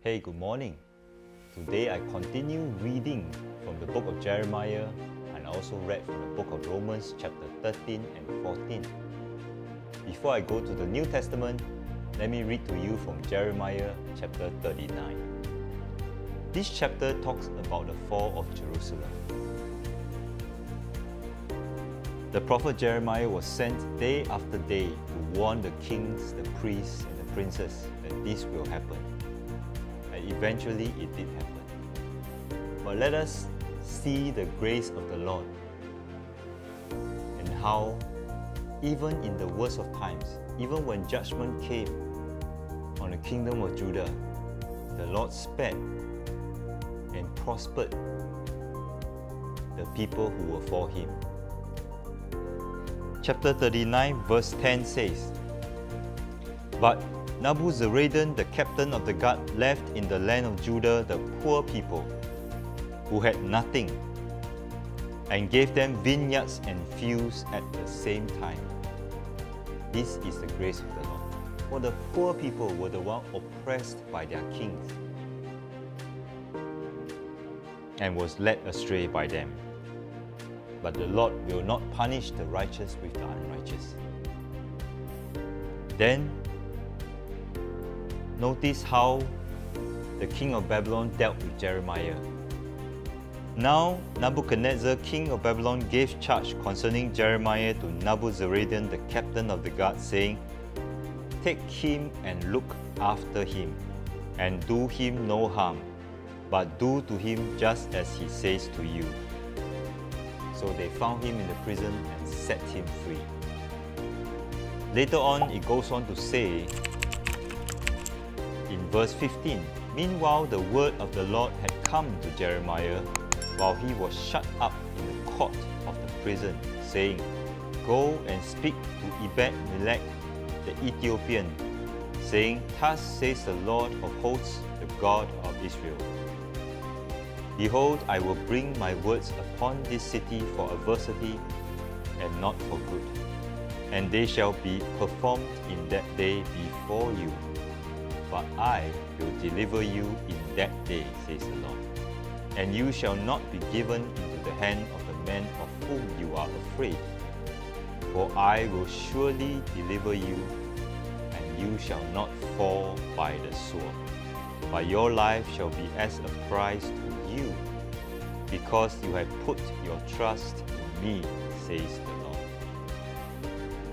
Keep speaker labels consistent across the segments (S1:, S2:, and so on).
S1: Hey, good morning. Today I continue reading from the book of Jeremiah and I also read from the book of Romans chapter 13 and 14. Before I go to the New Testament, let me read to you from Jeremiah chapter 39. This chapter talks about the fall of Jerusalem. The prophet Jeremiah was sent day after day to warn the kings, the priests, and the princes that this will happen. And eventually it did happen. But let us see the grace of the Lord and how even in the worst of times, even when judgment came on the kingdom of Judah, the Lord spared and prospered the people who were for him. Chapter 39 verse 10 says, "But Nebuzaradan, the captain of the guard, left in the land of Judah the poor people who had nothing, and gave them vineyards and fields at the same time." This is the grace of the Lord. For the poor people were the ones oppressed by their kings and was led astray by them. But the Lord will not punish the righteous with the unrighteous. Then, notice how the king of Babylon dealt with Jeremiah. Now, Nebuchadnezzar, king of Babylon, gave charge concerning Jeremiah to Nebuzaradan, the captain of the guard, saying, "Take him and look after him, and do him no harm, but do to him just as he says to you." So they found him in the prison and set him free. Later on, it goes on to say, in verse 15, "Meanwhile the word of the Lord had come to Jeremiah while he was shut up in the court of the prison, saying, Go and speak to Ebed-melech the Ethiopian, saying, Thus says the Lord of hosts, the God of Israel. Behold, I will bring my words upon this city for adversity and not for good, and they shall be performed in that day before you. But I will deliver you in that day, says the Lord. And you shall not be given into the hand of the men of whom you are afraid. For I will surely deliver you, and you shall not fall by the sword. But your life shall be as a prize to you, because you have put your trust in me, says the Lord."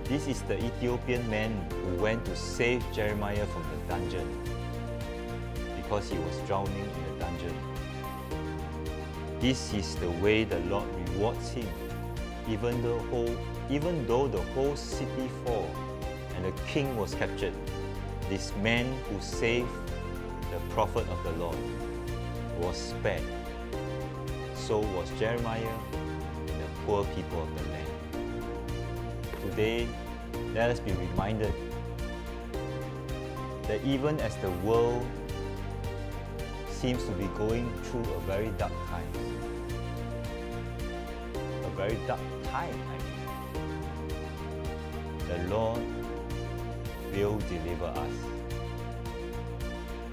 S1: This is the Ethiopian man who went to save Jeremiah from the dungeon, because he was drowning in the dungeon. This is the way the Lord rewards him, even though the whole city fell and the king was captured. This man who saved the prophet of the Lord was spared. So was Jeremiah and the poor people of the land. Today, let us be reminded that even as the world seems to be going through a very dark time, the Lord will deliver us.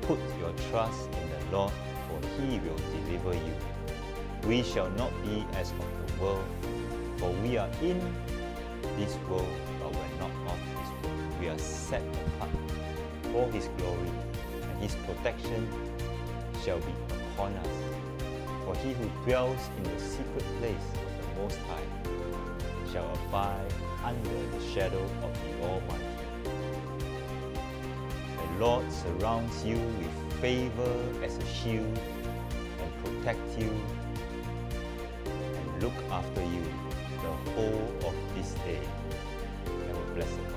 S1: Put your trust in the Lord, for He will deliver you. We shall not be as of the world, for we are in this world, but we're not of this world. We are set apart for His glory, and His protection shall be upon us. For he who dwells in the secret place of the Most High shall abide under the shadow of the Almighty. The Lord surrounds you with favor as a shield and protect you and look after you the whole of this day. Have a blessed one.